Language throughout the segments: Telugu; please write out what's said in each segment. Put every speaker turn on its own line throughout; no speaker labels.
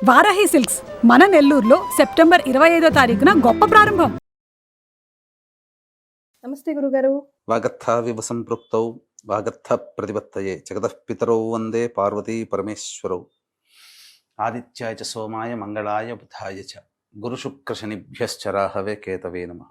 వారాహి సిల్క్స్ మన నెల్లూరులో సెప్టెంబర్ 25వ తారీఖున గొప్ప ప్రారంభం.
నమస్తే గురుగారు.
వాగర్థావివ సంపృక్తౌ వాగర్థ ప్రతిపత్తయే జగతః పితరౌ వందే పార్వతీ పరమేశ్వరౌ ఆదిత్యాయ చ సోమాయ మంగళాయ బుధాయ చ గురుశుక్రశనిభ్యశ్చ రాహవే కేతవే నమః.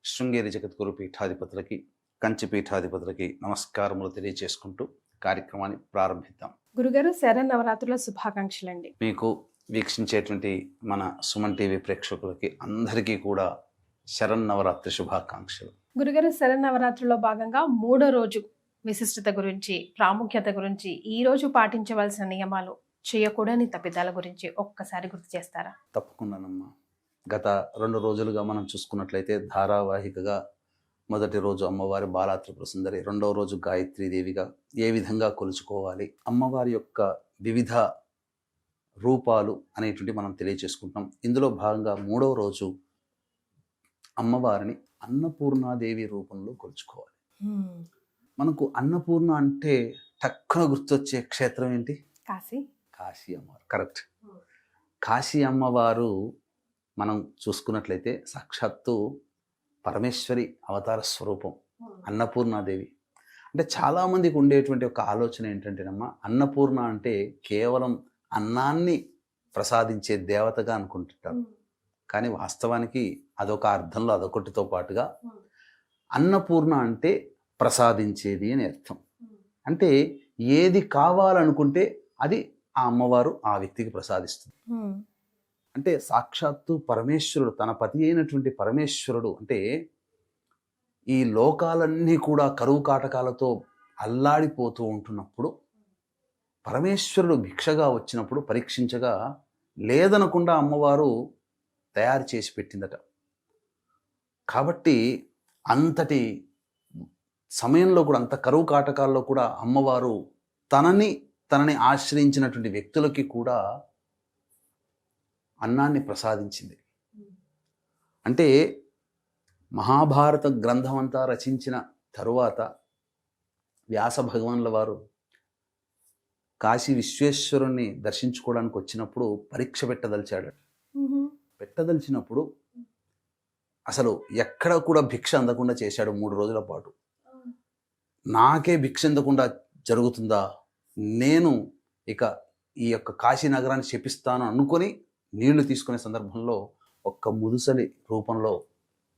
శృంగేరి జగద్గురు పీఠాధిపతులకి కంచి పీఠాధిపతులకి నమస్కారములు తెలియజేసుకుంటూ కార్యక్రమాన్ని ప్రారంభిద్దాం.
గురుగారు, శరన్నవరాత్రుల శుభాకాంక్షలండి.
మీకు వీక్షించేటువంటి మన సుమన్ టీవీ ప్రేక్షకులకి అందరికీ కూడా శరన్నవరాత్రి శుభాకాంక్షలు.
గురుగారు, శరన్నవరాత్రుల్లో భాగంగా 3వ రోజు విశిష్టత గురించి, ప్రాముఖ్యత గురించి, ఈ రోజు పాటించవలసిన నియమాలు, చేయకూడని తప్పిదాల గురించి ఒక్కసారి గుర్తు చేస్తారా?
తప్పకుండానమ్మా. గత 2 రోజులుగా మనం చూసుకున్నట్లయితే ధారావాహికగా మొదటి రోజు అమ్మవారి బాలా త్రిపుర సుందరి, రెండవ రోజు గాయత్రీదేవిగా ఏ విధంగా కొలుచుకోవాలి, అమ్మవారి యొక్క వివిధ రూపాలు అనేటువంటి మనం తెలియచేసుకుంటాం. ఇందులో భాగంగా 3వ రోజు అమ్మవారిని అన్నపూర్ణాదేవి రూపంలో కొలుచుకోవాలి. మనకు అన్నపూర్ణ అంటే టక్కున గుర్తొచ్చే క్షేత్రం ఏంటి? కాశీ అమ్మవారు. కరెక్ట్. కాశీ అమ్మవారు మనం చూసుకున్నట్లయితే సాక్షాత్తు పరమేశ్వరి అవతార స్వరూపం అన్నపూర్ణాదేవి. అంటే చాలామందికి ఉండేటువంటి ఒక ఆలోచన ఏంటంటేనమ్మా, అన్నపూర్ణ అంటే కేవలం అన్నాన్ని ప్రసాదించే దేవతగా అనుకుంటుంటారు. కానీ వాస్తవానికి అదొక అర్థంలో అదొకటితో పాటుగా అన్నపూర్ణ అంటే ప్రసాదించేది అని అర్థం. అంటే ఏది కావాలనుకుంటే అది ఆ అమ్మవారు ఆ వ్యక్తికి ప్రసాదిస్తుంది. అంటే సాక్షాత్తు పరమేశ్వరుడు, తన పతి అయినటువంటి పరమేశ్వరుడు, అంటే ఈ లోకాలన్నీ కూడా కరువు కాటకాలతో అల్లాడిపోతూ ఉంటున్నప్పుడు పరమేశ్వరుడు భిక్షగా వచ్చినప్పుడు పరీక్షించగా లేదనకుండా అమ్మవారు తయారు చేసి పెట్టిందట. కాబట్టి అంతటి సమయంలో కూడా, అంత కరువు కాటకాల్లో కూడా అమ్మవారు తనని ఆశ్రయించినటువంటి వ్యక్తులకి కూడా అన్నాన్ని ప్రసాదించింది. అంటే మహాభారత గ్రంథం అంతా రచించిన తరువాత వ్యాస భగవానుల వారు కాశీ విశ్వేశ్వరుణ్ణి దర్శించుకోవడానికి వచ్చినప్పుడు పరీక్ష పెట్టదలిచినప్పుడు అసలు ఎక్కడ కూడా భిక్ష అందకుండా చేశాడు 3 రోజుల పాటు. నాకే భిక్ష అందకుండా జరుగుతుందా, నేను ఇక ఈ యొక్క కాశీ నగరాన్ని శపిస్తాను అనుకొని నీళ్లు తీసుకునే సందర్భంలో ఒక్క ముదుసలి రూపంలో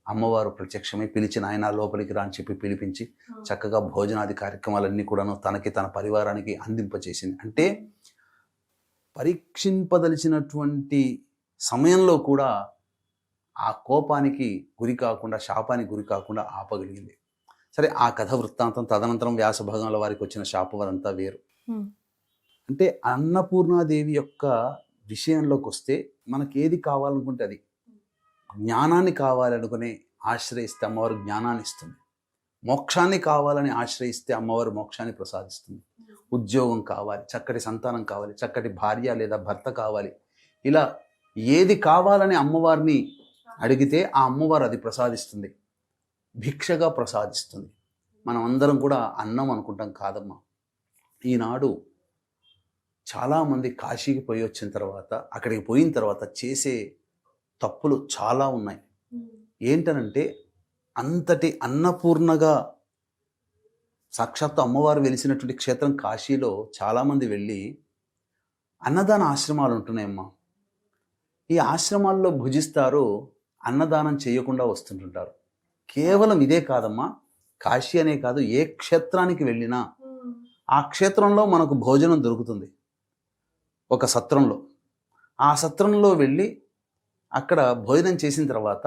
అమ్మవారు ప్రత్యక్షమై పిలిచి, నాయన లోపలికి రా అని చెప్పి పిలిపించి చక్కగా భోజనాది కార్యక్రమాలన్నీ కూడాను తనకి తన పరివారానికి అందింపచేసింది. అంటే పరీక్షింపదలిచినటువంటి సమయంలో కూడా ఆ కోపానికి గురి కాకుండా, శాపానికి గురి కాకుండా ఆపగలిగింది. సరే, ఆ కథ వృత్తాంతం తదనంతరం వ్యాస భగవానుల వారికి వచ్చిన శాపం అదంతా వేరు. అంటే అన్నపూర్ణాదేవి యొక్క విషయంలోకి వస్తే మనకి ఏది కావాలనుకుంటే అది, జ్ఞానాన్ని కావాలనుకుని ఆశ్రయిస్తే అమ్మవారు జ్ఞానాన్ని ఇస్తుంది, మోక్షాన్ని కావాలని ఆశ్రయిస్తే అమ్మవారు మోక్షాన్ని ప్రసాదిస్తుంది, ఉద్యోగం కావాలి, చక్కటి సంతానం కావాలి, చక్కటి భార్య లేదా భర్త కావాలి, ఇలా ఏది కావాలని అమ్మవారిని అడిగితే ఆ అమ్మవారు అది ప్రసాదిస్తుంది, భిక్షగా ప్రసాదిస్తుంది. మనం అందరం కూడా అన్నం అనుకుంటాం, కాదమ్మా. ఈనాడు చాలామంది కాశీకి పోయి వచ్చిన తర్వాత, అక్కడికి పోయిన తర్వాత చేసే తప్పులు చాలా ఉన్నాయి. ఏంటనంటే, అంతటి అన్నపూర్ణగా సాక్షాత్తు అమ్మవారు వెలిసినటువంటి క్షేత్రం కాశీలో చాలామంది వెళ్ళి అన్నదాన ఆశ్రమాలు ఉంటున్నాయమ్మా. ఈ ఆశ్రమాల్లో భుజిస్తారు, అన్నదానం చేయకుండా వస్తుంటుంటారు. కేవలం ఇదే కాదమ్మా, కాశీ అనే కాదు, ఏ క్షేత్రానికి వెళ్ళినా ఆ క్షేత్రంలో మనకు భోజనం దొరుకుతుంది. ఒక సత్రంలో, ఆ సత్రంలో వెళ్ళి అక్కడ భోజనం చేసిన తర్వాత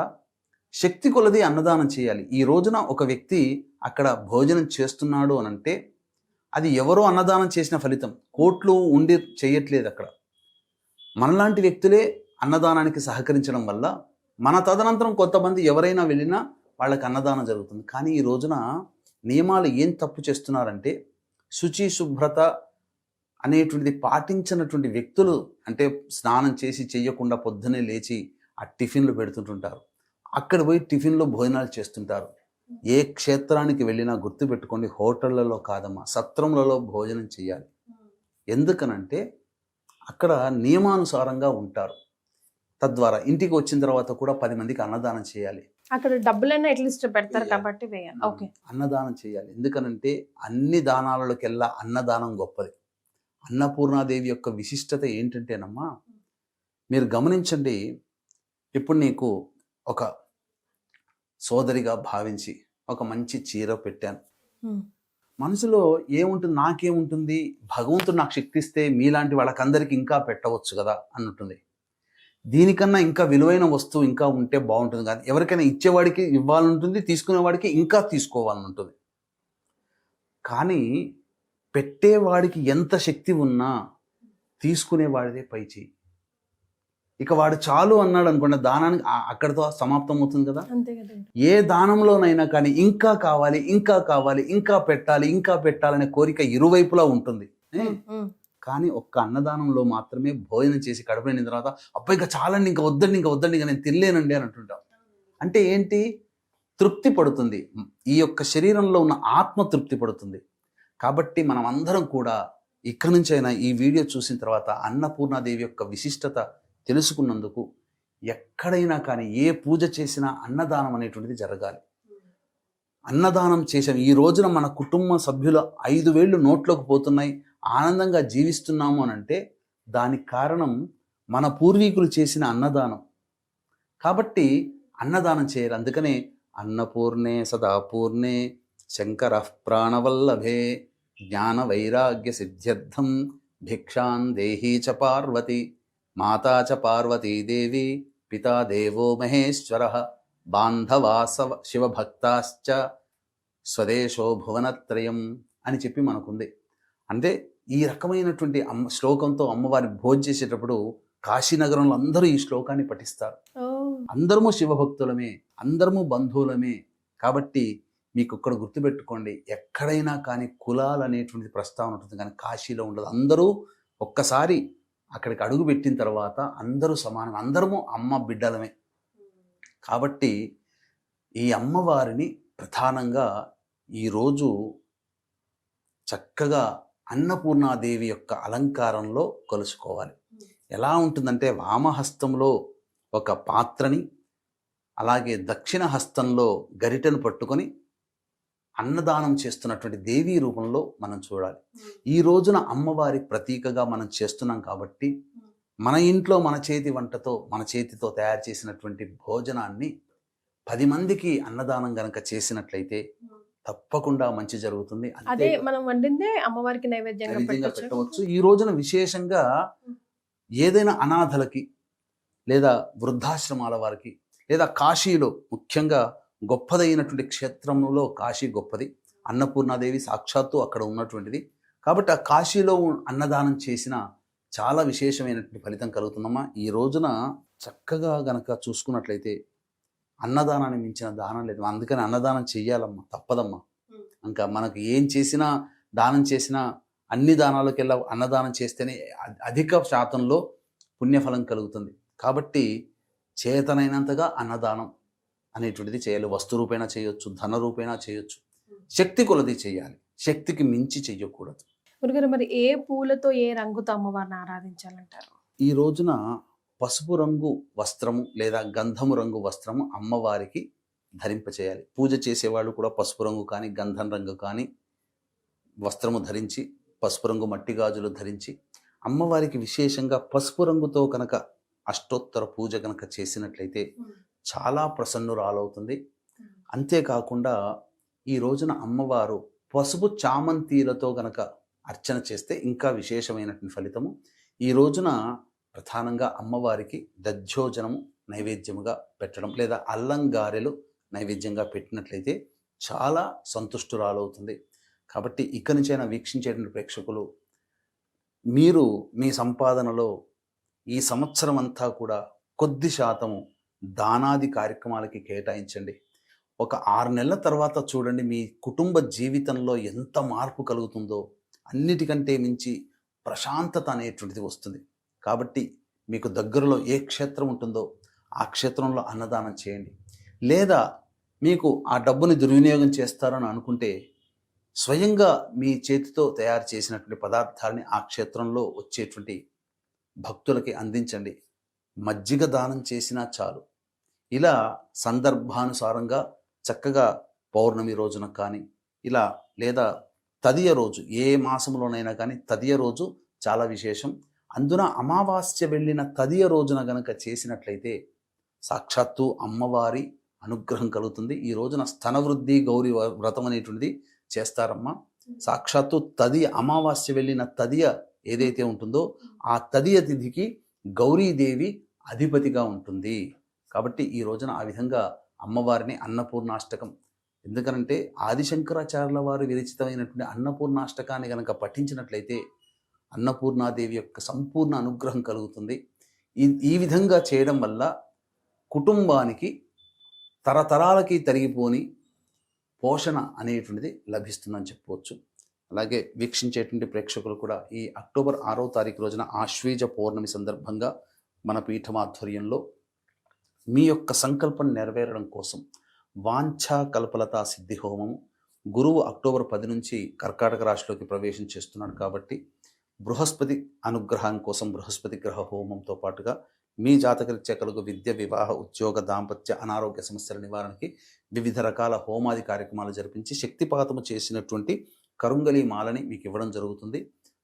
శక్తి కొలది అన్నదానం చేయాలి. ఈ రోజున ఒక వ్యక్తి అక్కడ భోజనం చేస్తున్నాడు అని అంటే అది ఎవరో అన్నదానం చేసిన ఫలితం, కోట్లు ఉండి చేయట్లేదు. అక్కడ మనలాంటి వ్యక్తులే అన్నదానానికి సహకరించడం వల్ల మన తదనంతరం కొంతమంది ఎవరైనా వెళ్ళినా వాళ్ళకి అన్నదానం జరుగుతుంది. కానీ ఈ రోజున నియమాలు ఏం తప్పు చేస్తున్నారంటే, శుచి శుభ్రత అనేటువంటిది పాటించినటువంటి వ్యక్తులు, అంటే స్నానం చేసి చెయ్యకుండా పొద్దునే లేచి ఆ టిఫిన్లు పెడుతుంటుంటారు. అక్కడ పోయి టిఫిన్లో భోజనాలు చేస్తుంటారు. ఏ క్షేత్రానికి వెళ్ళినా గుర్తుపెట్టుకోండి, హోటళ్లలో కాదమ్మా, సత్రములలో భోజనం చేయాలి. ఎందుకనంటే అక్కడ నియమానుసారంగా ఉంటారు. తద్వారా ఇంటికి వచ్చిన తర్వాత కూడా 10 మందికి అన్నదానం చేయాలి.
అక్కడ డబ్బులైనా అట్లీస్ట్ పెడతారు కాబట్టి వేయాలి. ఓకే.
అన్నదానం చేయాలి. ఎందుకనంటే అన్ని దానాలలోకెల్లా అన్నదానం గొప్పది. అన్నపూర్ణాదేవి యొక్క విశిష్టత ఏంటంటేనమ్మా, మీరు గమనించండి. ఇప్పుడు నీకు ఒక సోదరిగా భావించి ఒక మంచి చీర పెట్టాను. మనసులో ఏముంటుంది, నాకేముంటుంది, భగవంతుడు నాకు శక్తి ఇస్తే మీలాంటి వాళ్ళకందరికీ ఇంకా పెట్టవచ్చు కదా అన్నట్టుంది. దీనికన్నా ఇంకా విలువైన వస్తువు ఇంకా ఉంటే బాగుంటుంది. కానీ ఎవరికైనా ఇచ్చేవాడికి ఇవ్వాలనుంటుంది, తీసుకునేవాడికి ఇంకా తీసుకోవాలనుంటుంది. కానీ పెట్టేవాడికి ఎంత శక్తి ఉన్నా తీసుకునేవాడిదే పై చేయి. ఇక వాడు చాలు అన్నాడు అనుకోండి, దానానికి అక్కడితో సమాప్తం అవుతుంది కదా.
అంతే కదండి.
ఏ దానంలోనైనా కానీ ఇంకా కావాలి, ఇంకా కావాలి, ఇంకా పెట్టాలనే కోరిక ఇరువైపులా ఉంటుంది. కానీ ఒక్క అన్నదానంలో మాత్రమే భోజనం చేసి కడుపు నిండిన తర్వాత అబ్బాయి ఇంకా చాలండి, ఇంకా వద్దండి, ఇంకా నేను తినలేనండి అని అంటుంటాం. అంటే ఏంటి? తృప్తి పడుతుంది. ఈ యొక్క శరీరంలో ఉన్న ఆత్మ తృప్తి పడుతుంది. కాబట్టి మనం అందరం కూడా ఇక్కడి నుంచైనా ఈ వీడియో చూసిన తర్వాత అన్నపూర్ణాదేవి యొక్క విశిష్టత తెలుసుకున్నందుకు ఎక్కడైనా కానీ ఏ పూజ చేసినా అన్నదానం అనేటువంటిది జరగాలి. అన్నదానం చేసాం, ఈ రోజున మన కుటుంబ సభ్యుల 5 వేళ్ళు నోట్లోకి పోతున్నాయి, ఆనందంగా జీవిస్తున్నాము అని అంటే దానికి కారణం మన పూర్వీకులు చేసిన అన్నదానం. కాబట్టి అన్నదానం చేయాలి. అందుకనే అన్నపూర్ణే సదాపూర్ణే శంకర ప్రాణవల్లభే జ్ఞాన వైరాగ్య సిద్ధ్యర్థం భిక్షాం దేహీ చ పార్వతి మాతా చ పార్వతీదేవి పితా దేవో మహేశ్వర బాంధవాసవ శివభక్తాశ్చ స్వదేశో భువనత్రయం అని చెప్పి మనకుంది. అంటే ఈ రకమైనటువంటి శ్లోకంతో అమ్మవారిని భోజనం చేసేటప్పుడు కాశీనగరంలో అందరూ ఈ శ్లోకాన్ని పఠిస్తారు. అందరము శివభక్తులమే, అందరము బంధువులమే. కాబట్టి మీకు ఇక్కడ గుర్తుపెట్టుకోండి, ఎక్కడైనా కానీ కులాలు అనేటువంటి ప్రస్తావన ఉంటుంది, కానీ కాశీలో ఉండదు. అందరూ ఒక్కసారి అక్కడికి అడుగు పెట్టిన తర్వాత అందరూ సమానం, అందరము అమ్మ బిడ్డలమే. కాబట్టి ఈ అమ్మవారిని ప్రధానంగా ఈరోజు చక్కగా అన్నపూర్ణాదేవి యొక్క అలంకారంలో కొలుసుకోవాలి. ఎలా ఉంటుందంటే వామహస్తంలో ఒక పాత్రని, అలాగే దక్షిణ హస్తంలో గరిటెను పట్టుకొని అన్నదానం చేస్తున్నటువంటి దేవీ రూపంలో మనం చూడాలి. ఈ రోజున అమ్మవారి ప్రతీకగా మనం చేస్తున్నాం కాబట్టి మన ఇంట్లో మన చేతి వంటతో, మన చేతితో తయారు చేసినటువంటి భోజనాన్ని 10 మందికి అన్నదానం గనక చేసినట్లయితే తప్పకుండా మంచి జరుగుతుంది.
అదే మనం వండిందే అమ్మవారికి నైవేద్యంగా
పెట్టవచ్చు. ఈ రోజున విశేషంగా ఏదైనా అనాథలకి లేదా వృద్ధాశ్రమాల వారికి లేదా కాశీలో ముఖ్యంగా గొప్పదైనటువంటి క్షేత్రంలో కాశీ గొప్పది. అన్నపూర్ణాదేవి సాక్షాత్తు అక్కడ ఉన్నటువంటిది. కాబట్టి ఆ కాశీలో అన్నదానం చేసిన చాలా విశేషమైనటువంటి ఫలితం కలుగుతుందమ్మా. ఈ రోజున చక్కగా గనక చూసుకున్నట్లయితే అన్నదానాన్ని మించిన దానం లేదు. అందుకని అన్నదానం చెయ్యాలమ్మా, తప్పదమ్మా. ఇంకా మనకు ఏం చేసినా, దానం చేసినా, అన్ని దానాలకెల్లా అన్నదానం చేస్తేనే అధిక శాతంలో పుణ్యఫలం కలుగుతుంది. కాబట్టి చేతనైనంతగా అన్నదానం అనేటువంటిది చేయాలి. వస్తు రూపేణా చేయొచ్చు, ధన రూపేణా చేయొచ్చు, శక్తి కొలది చేయాలి, శక్తికి మించి చెయ్యకూడదు.
గురుగారు, మరి ఏ పూలతో ఏ రంగుతో అమ్మవారిని ఆరాధించాలంటారు?
ఈ రోజున పసుపు రంగు వస్త్రము లేదా గంధము రంగు వస్త్రము అమ్మవారికి ధరింపచేయాలి. పూజ చేసేవాళ్ళు కూడా పసుపు రంగు కానీ గంధం రంగు కానీ వస్త్రము ధరించి, పసుపు రంగు మట్టి గాజులు ధరించి అమ్మవారికి విశేషంగా పసుపు రంగుతో కనుక అష్టోత్తర పూజ కనుక చేసినట్లయితే చాలా ప్రసన్నురాలవుతుంది. అంతేకాకుండా ఈ రోజున అమ్మవారు పసుపు చామంతీలతో గనక అర్చన చేస్తే ఇంకా విశేషమైనటువంటి ఫలితము. ఈ రోజున ప్రధానంగా అమ్మవారికి దధ్యోజనము నైవేద్యముగా పెట్టడం లేదా అల్లంగారెలు నైవేద్యంగా పెట్టినట్లయితే చాలా సంతుష్టురాలవుతుంది. కాబట్టి ఇక్కడి నుంచైనా వీక్షించేటువంటి ప్రేక్షకులు, మీరు మీ సంపాదనలో ఈ సంవత్సరం అంతా కూడా కొద్ది శాతము దానాది కార్యక్రమాలకి కేటాయించండి. ఒక 6 నెలల తర్వాత చూడండి మీ కుటుంబ జీవితంలో ఎంత మార్పు కలుగుతుందో. అన్నిటికంటే మించి ప్రశాంతత అనేటువంటిది వస్తుంది. కాబట్టి మీకు దగ్గరలో ఏ క్షేత్రం ఉంటుందో ఆ క్షేత్రంలో అన్నదానం చేయండి. లేదా మీకు ఆ డబ్బుని దుర్వినియోగం చేస్తారని అనుకుంటే స్వయంగా మీ చేతితో తయారు చేసినటువంటి పదార్థాలని ఆ క్షేత్రంలో వచ్చేటువంటి భక్తులకి అందించండి. మజ్జిగ దానం చేసినా చాలు. ఇలా సందర్భానుసారంగా చక్కగా పౌర్ణమి రోజున కానీ ఇలా లేదా తదియ రోజు, ఏ మాసంలోనైనా కానీ తదియ రోజు చాలా విశేషం. అందున అమావాస్య వెళ్ళిన తదియ రోజున గనక చేసినట్లయితే సాక్షాత్తు అమ్మవారి అనుగ్రహం కలుగుతుంది. ఈ రోజున స్తనవృద్ధి గౌరీ వ్రతం అనేటువంటిది చేస్తారమ్మా. సాక్షాత్తు తదియ అమావాస్య వెళ్ళిన తదియ ఏదైతే ఉంటుందో ఆ తదియ తిథికి గౌరీదేవి అధిపతిగా ఉంటుంది. కాబట్టి ఈ రోజున ఆ విధంగా అమ్మవారిని అన్నపూర్ణాష్టకం, ఎందుకనంటే ఆదిశంకరాచార్యుల వారు విరచితమైనటువంటి అన్నపూర్ణాష్టకాన్ని గనక పఠించినట్లయితే అన్నపూర్ణాదేవి యొక్క సంపూర్ణ అనుగ్రహం కలుగుతుంది. ఈ విధంగా చేయడం వల్ల కుటుంబానికి తరతరాలకి తరిగిపోని పోషణ అనేటువంటిది లభిస్తుందని చెప్పవచ్చు. అలాగే వీక్షించేటువంటి ప్రేక్షకులు కూడా ఈ అక్టోబర్ 6వ తారీఖు రోజున ఆశ్వీజ పౌర్ణమి సందర్భంగా మన పీఠమాధ్వర్యంలో మీ యొక్క సంకల్పం నెరవేరడం కోసం వాంఛా కల్పలతా సిద్ధి హోమము, గురువు అక్టోబర్ 10 నుంచి కర్కాటక రాశిలోకి ప్రవేశం చేస్తున్నాడు కాబట్టి బృహస్పతి అనుగ్రహం కోసం బృహస్పతి గ్రహ హోమంతో పాటుగా మీ జాతకరీత్యా కలుగు విద్య, వివాహ, ఉద్యోగ, దాంపత్య, అనారోగ్య సమస్యల నివారణకి వివిధ రకాల హోమాది కార్యక్రమాలు జరిపించి శక్తిపాతము చేసినటువంటి కరుంగలి మాలని మీకు ఇవ్వడం జరుగుతుంది.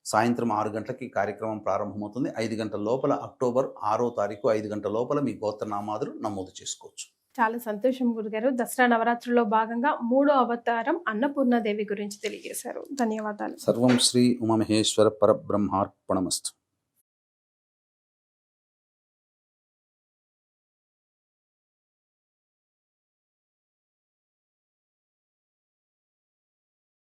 సాయంత్రం 6 గంటలకి కార్యక్రమం ప్రారంభమవుతుంది. 5 గంటల లోపల అక్టోబర్ 6వ తారీఖు 5 గంటల లోపల మీ గోత్రనామాదులు నమోదు చేసుకోవచ్చు.
చాలా సంతోషం గురుగారు. దసరా నవరాత్రుల్లో భాగంగా 3వ అవతారం అన్నపూర్ణాదేవి గురించి తెలియజేశారు. ధన్యవాదాలు.
సర్వం శ్రీ ఉమామహేశ్వర పరబ్రహ్మార్పణమస్తు.